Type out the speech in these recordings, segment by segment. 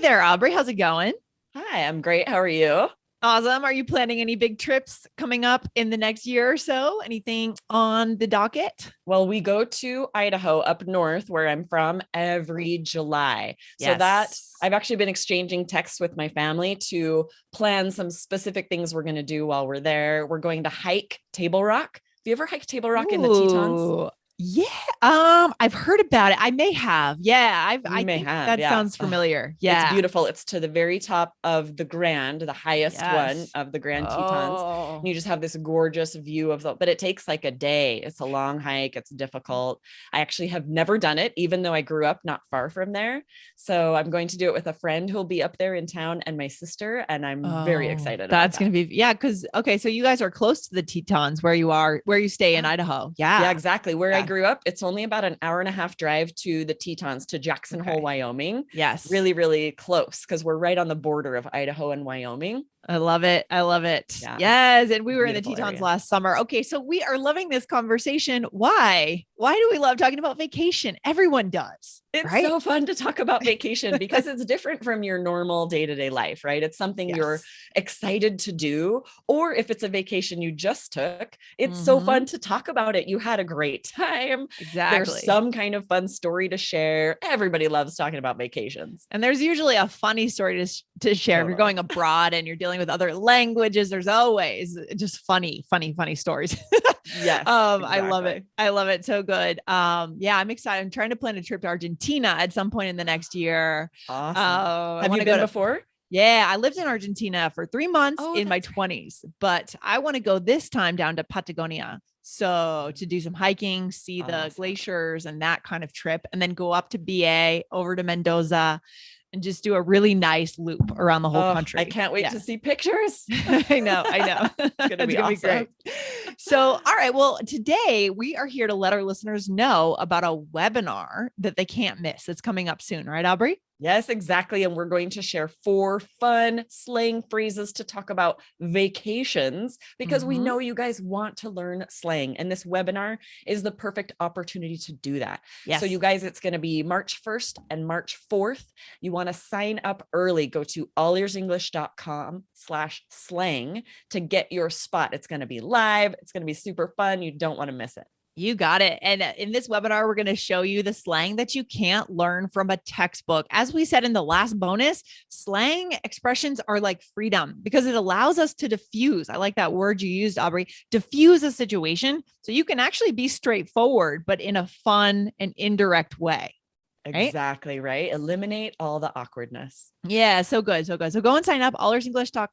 There, Aubrey. How's it going? Hi, I'm great. How are you? Awesome. Are you planning any big trips coming up in the next year or so? Anything on the docket? Well, we go to Idaho up north where I'm from every July. So that Yes. I've actually been exchanging texts with my family to plan some specific things we're going to do while we're there. We're going to hike Table Rock. Have you ever hiked Table Rock in the Tetons? Ooh, yeah. I've heard about it. I may have. Yeah, You I may think have, that yeah. sounds familiar. It's Yeah. beautiful. It's to the very top of the Grand, the highest one Yes. of the Grand Tetons. And Oh. you just have this gorgeous view of but it takes like a day. It's a long hike. It's difficult. I actually have never done it, even though I grew up not far from there. So I'm going to do it with a friend who'll be up there in town and my sister. And I'm very Oh, excited about that's that. gonna be yeah, because okay, so you guys are close to the Tetons where you are, where you stay in Uh, Idaho. Yeah, Yeah. exactly. Where I Yeah. grew up, it's only about an hour and a half drive to the Tetons, to Jackson Hole, Okay. Wyoming. Yes. Really, really close because we're right on the border of Idaho and Wyoming. I love it. I love it. Yeah, Yes. And we were in the beautiful Tetons area. last summer. Okay. So we are loving this conversation. Why? Why do we love talking about vacation? Everyone does, It's right? so fun to talk about vacation because it's different from your normal day-to-day life, right? It's something you're Yes. excited to do. Or if it's a vacation you just took, it's so Mm-hmm. fun to talk about it. You had a great time. There's Exactly. some kind of fun story to share. Everybody loves talking about vacations. And there's usually a funny story to share. If you're Totally. going abroad and you're dealing with other languages, there's always just funny stories. Yes, I love it. exactly. I love it. So good. Yeah, I'm excited. I'm trying to plan a trip to Argentina at some point in the next year. Awesome. I Have want you to go been to before? Yeah, I lived in Argentina for 3 months Oh, in my that's great. 20s, but I want to go this time down to Patagonia. So to do some hiking, see the Awesome. glaciers and that kind of trip, and then go up to BA, over to Mendoza, and just do a really nice loop around the whole Oh, I country. can't wait Yeah. to see pictures. I know, I know. It's going to It's be gonna be awesome. great. So, all right. Well, today we are here to let our listeners know about a webinar that they can't miss. It's coming up soon, right, Aubrey? Yes, exactly. And we're going to share 4 fun slang phrases to talk about vacations because we Mm-hmm. know you guys want to learn slang. And this webinar is the perfect opportunity to do that. So, you Yes. guys, it's going to be March 1st and March 4th. You want to sign up early. Go to allearsenglish.com/slang to get your spot. It's going to be live, it's going to be super fun. You don't want to miss it. You got it. And in this webinar, we're going to show you the slang that you can't learn from a textbook. As we said in the last bonus, slang expressions are like freedom because it allows us to diffuse. I like that word you used, Aubrey, diffuse a situation. So you can actually be straightforward, but in a fun and indirect way. Right? Exactly right. Eliminate all the awkwardness. Yeah, so good, so good. So go and sign up,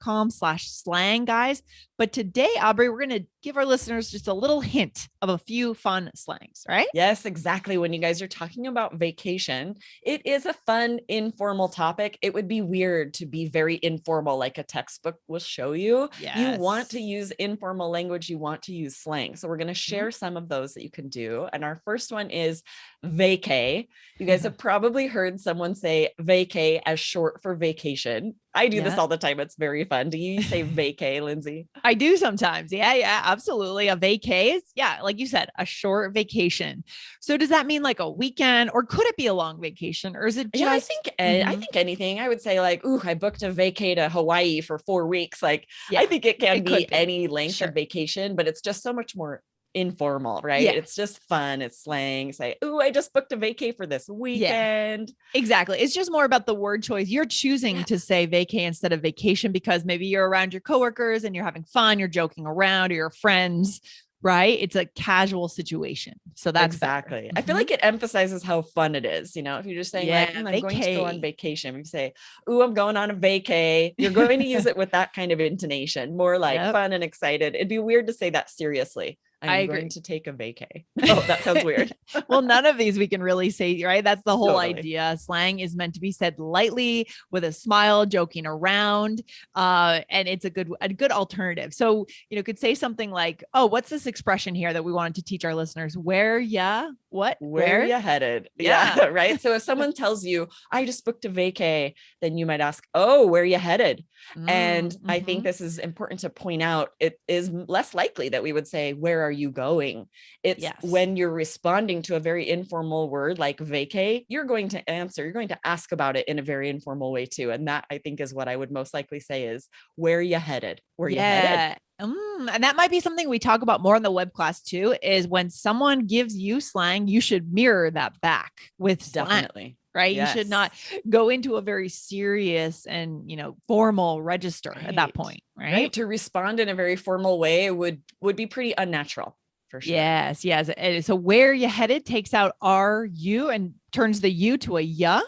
allearsenglish.com/slang, guys. But today, Aubrey, we're going to give our listeners just a little hint of a few fun slangs, right? Yes, exactly. When you guys are talking about vacation, it is a fun, informal topic. It would be weird to be very informal, like a textbook will show you. You want to Yes. use informal language, you want to use slang. So, we're going to Mhm. share some of those that you can do. And our first one is vacay. You guys have probably heard someone say vacay as short for vacation. I do this Yeah. all the time. It's very fun. Do you say vacay, Lindsay? I do sometimes. Yeah, yeah, absolutely. A vacay is, yeah, like you said, a short vacation. So does that mean like a weekend or could it be a long vacation or is it Yeah, I just think I Mhm. think anything. I would say like, ooh, I booked a vacay to Hawaii for 4 weeks. Like, I Yeah, think it can it could be be. any length of Sure. vacation, but it's just so much more informal, right? Yeah. It's just fun. It's slang. Say, ooh, I just booked a vacay for this Yeah. weekend. Exactly. It's just more about the word choice. You're choosing Yeah, to say vacay instead of vacation because maybe you're around your coworkers and you're having fun, you're joking around, or your friends, right? It's a casual situation. So that's better. exactly. I feel Mhm. like it emphasizes how fun it is. If you're just saying like, Yeah, I'm going to go on vacay. vacation, you say, ooh, I'm going on a vacay. You're going to use it with that kind of intonation, more like Yep. fun and excited. It'd be weird to say that seriously. I I'm going agree. to take a vacay. Oh, that sounds weird. Well, none of these we can really say, right? That's the whole Totally. idea. Slang is meant to be said lightly with a smile, joking around. And it's a good alternative. So, could say something like, oh, what's this expression here that we wanted to teach our listeners? Where ya? What? Where are you headed? Yeah. Right. So if someone tells you, I just booked a vacay, then you might ask, oh, where are you headed? And I think this is important to point out. It is less likely that we would say, where are you going? It's when you're responding to a very informal word like vacay, you're going to answer, you're going to ask about it in a very informal way too. And that I think is what I would most likely say is, where are you headed? Where are you headed? And that might be something we talk about more in the web class too, is when someone gives you slang, you should mirror that back with slang. Definitely. Right. Yes. You should not go into a very serious and, formal register at that point. Right. To respond in a very formal way would be pretty unnatural for sure. Yes. Yes. So where you headed takes out are you and turns the you to a ya.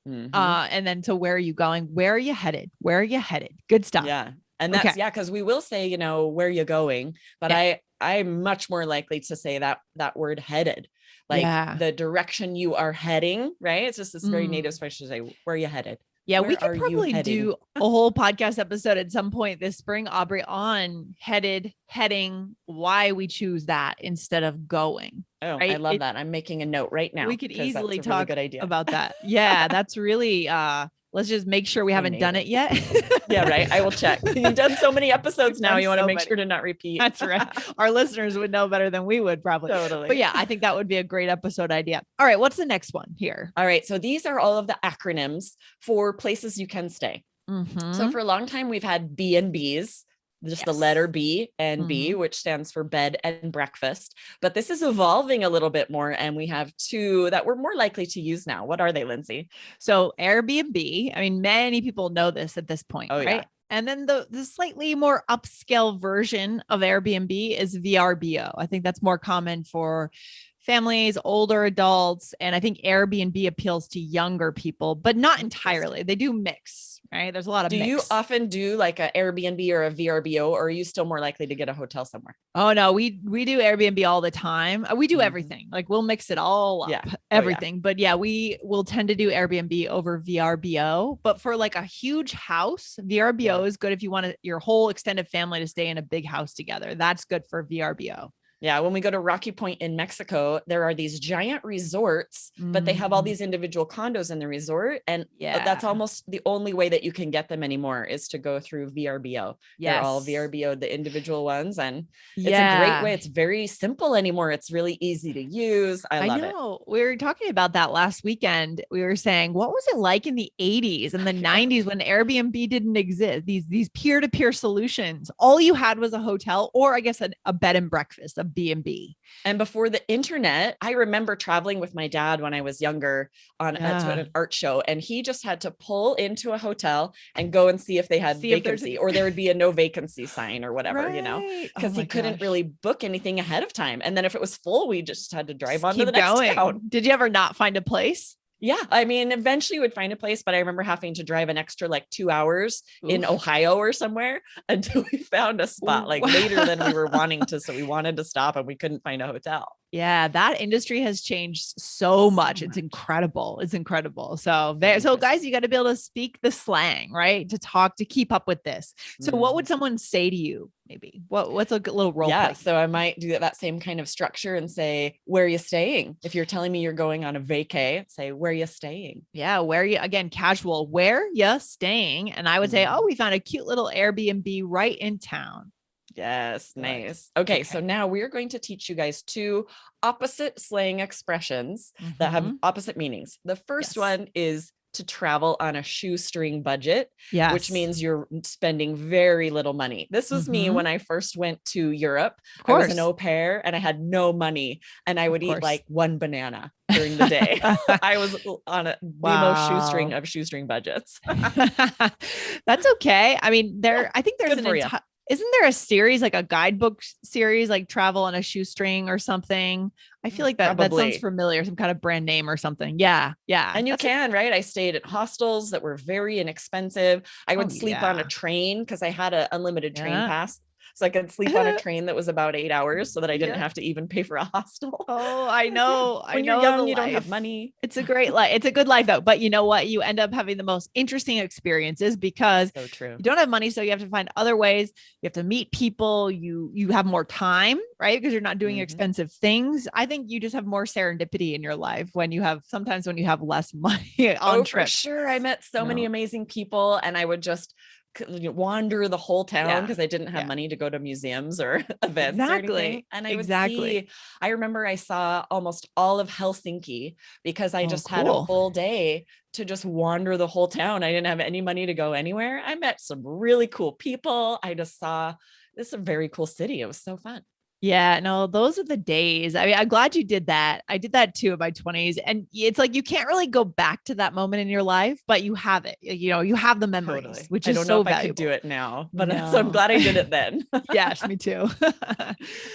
And then to where are you going? Where are you headed? Where are you headed? Good stuff. Yeah. And that's, because we will say, where you're going, but I'm much more likely to say that word headed, like the direction you are heading, right? It's just this very native expression to say, where are you headed? Yeah, we could probably do a whole podcast episode at some point this spring, Aubrey, on heading, why we choose that instead of going. Oh, right? I love that. I'm making a note right now. We could easily talk really good idea about that. Yeah, that's really, let's just make sure we haven't done it yet. Yeah, right. I will check. You've done so many episodes now. You want to make sure to not repeat. That's right. Our listeners would know better than we would probably. Totally. But yeah, I think that would be a great episode idea. All right. What's the next one here? All right. So these are all of the acronyms for places you can stay. So for a long time, we've had B&Bs. Just the letter B and B, which stands for bed and breakfast. But this is evolving a little bit more. And we have two that we're more likely to use now. What are they, Lindsay? So Airbnb, I mean, many people know this at this point, right? Yeah. And then the slightly more upscale version of Airbnb is VRBO. I think that's more common for families, older adults. And I think Airbnb appeals to younger people, but not entirely. They do mix, right? There's a lot of mix. Do you often do like an Airbnb or a VRBO, or are you still more likely to get a hotel somewhere? Oh no, we do Airbnb all the time. We do everything. Like we'll mix it all up, everything. But yeah, we will tend to do Airbnb over VRBO. But for like a huge house, VRBO is good if you want your whole extended family to stay in a big house together. That's good for VRBO. Yeah. When we go to Rocky Point in Mexico, there are these giant resorts, but they have all these individual condos in the resort. And that's almost the only way that you can get them anymore is to go through VRBO. They're all VRBO, the individual ones. And it's a great way. It's very simple anymore. It's really easy to use. I love it. We were talking about that last weekend. We were saying, what was it like in the 80s and the 90s when Airbnb didn't exist? These peer-to-peer solutions. All you had was a hotel, or I guess a bed and breakfast, a B&B. And before the internet, I remember traveling with my dad when I was younger to an art show, and he just had to pull into a hotel and go and see if they had vacancy, or there would be a no vacancy sign or whatever, because he couldn't really book anything ahead of time. And then if it was full, we just had to drive on to the next town. Did you ever not find a place? Yeah. I mean, eventually we'd find a place, but I remember having to drive an extra 2 hours in Ohio or somewhere until we found a spot later than we were wanting to. So we wanted to stop and we couldn't find a hotel. Yeah, that industry has changed so much. It's incredible. It's incredible. So guys, you got to be able to speak the slang, right? To keep up with this. So what would someone say to you? Maybe what's a good little role play? So I might do that same kind of structure and say, where are you staying? If you're telling me you're going on a vacay, say, where are you staying? Yeah. Again, casual, where you staying? And I would say, we found a cute little Airbnb right in town. Yes. Nice. Okay. So now we're going to teach you guys two opposite slang expressions that have opposite meanings. The first one is to travel on a shoestring budget, which means you're spending very little money. This was me when I first went to Europe. I was an au pair and I had no money, and I would eat one banana during the day. I was on the most shoestring of shoestring budgets. That's okay. I mean, I think there's isn't there a series, like a guidebook series, like Travel on a Shoestring or something? I feel like that sounds familiar, some kind of brand name or something. Yeah. Yeah. And right? I stayed at hostels that were very inexpensive. I would sleep on a train because I had an unlimited train pass. so I could sleep on a train that was about 8 hours so that I didn't have to even pay for a hostel. Oh, I know. When you're young, you don't have money. It's a great life. It's a good life though. But you know what? You end up having the most interesting experiences because So true. you don't have money. So you have to find other ways. You have to meet people. You have more time, right? Because you're not doing expensive things. I think you just have more serendipity in your life sometimes when you have less money on trips. For sure. I met so many amazing people, and I would just wander the whole town because I didn't have money to go to museums or events or anything. And I would see, I remember I saw almost all of Helsinki because I just had a full day to just wander the whole town. I didn't have any money to go anywhere. I met some really cool people. I just saw this is a very cool city. It was so fun. Yeah, no, those are the days. I mean, I'm glad you did that. I did that too in my 20s. And it's like you can't really go back to that moment in your life, but you have it. You have the memories, which is so valuable. I could do it now, but so I'm glad I did it then. Yes, me too.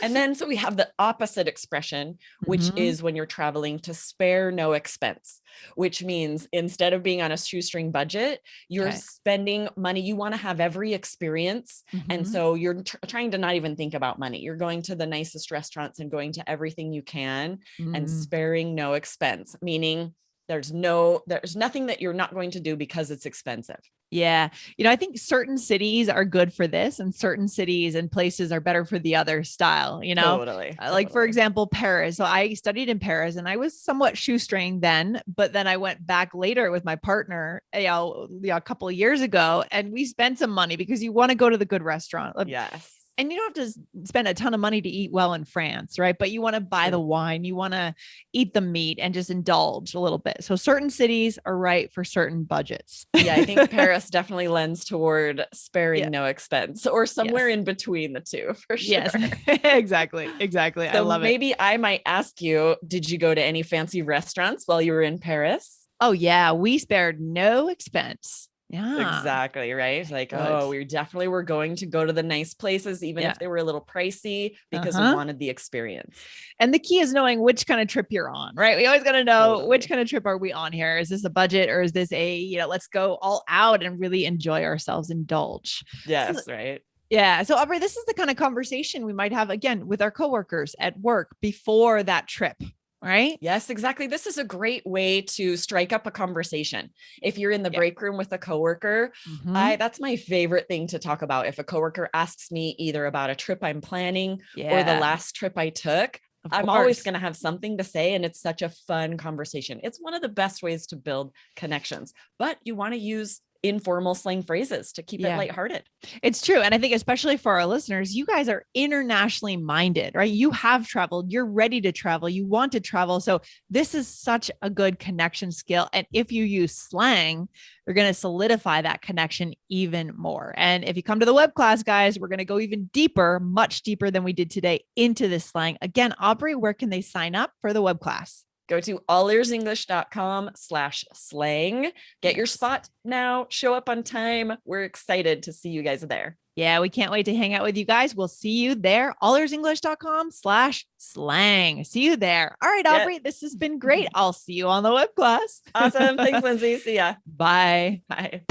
And then so we have the opposite expression, which is when you're traveling to spare no expense, which means instead of being on a shoestring budget, you're spending money. You want to have every experience. And so you're trying to not even think about money. You're going to the nicest restaurants and going to everything you can and sparing no expense, meaning there's nothing that you're not going to do because it's expensive. Yeah. I think certain cities are good for this and certain cities and places are better for the other style, Totally. Like for example, Paris. So I studied in Paris and I was somewhat shoestring then, but then I went back later with my partner, a couple of years ago, and we spent some money because you want to go to the good restaurant. Yes. And you don't have to spend a ton of money to eat well in France, right? But you want to buy the wine, you want to eat the meat and just indulge a little bit. So certain cities are right for certain budgets. Yeah, I think Paris definitely lends toward sparing no expense or somewhere in between the two for sure. Yes, exactly. So I love it. Maybe I might ask you, did you go to any fancy restaurants while you were in Paris? Oh yeah, we spared no expense. Yeah, exactly. Right. Like, we definitely were going to go to the nice places, even if they were a little pricey because we wanted the experience. And the key is knowing which kind of trip you're on, right? We always got to know which kind of trip are we on here? Is this a budget or is this let's go all out and really enjoy ourselves, indulge? Yes. Right. Yeah. So Aubrey, this is the kind of conversation we might have again with our coworkers at work before that trip. Right? Yes, exactly. This is a great way to strike up a conversation. If you're in the break room with a coworker, that's my favorite thing to talk about. If a coworker asks me either about a trip I'm planning or the last trip I took, I'm always going to have something to say. And it's such a fun conversation. It's one of the best ways to build connections, but you want to use informal slang phrases to keep it lighthearted. It's true. And I think especially for our listeners, you guys are internationally minded, right? You have traveled, you're ready to travel, you want to travel. So this is such a good connection skill. And if you use slang, you're going to solidify that connection even more. And if you come to the web class, guys, we're going to go even deeper, much deeper than we did today into this slang. Again, Aubrey, where can they sign up for the web class? Go to allearsenglish.com/slang. Get your spot now. Show up on time. We're excited to see you guys there. Yeah, we can't wait to hang out with you guys. We'll see you there. allearsenglish.com/slang. See you there. All right, Aubrey, this has been great. I'll see you on the web class. Awesome. Thanks, Lindsay. See ya. Bye. Bye.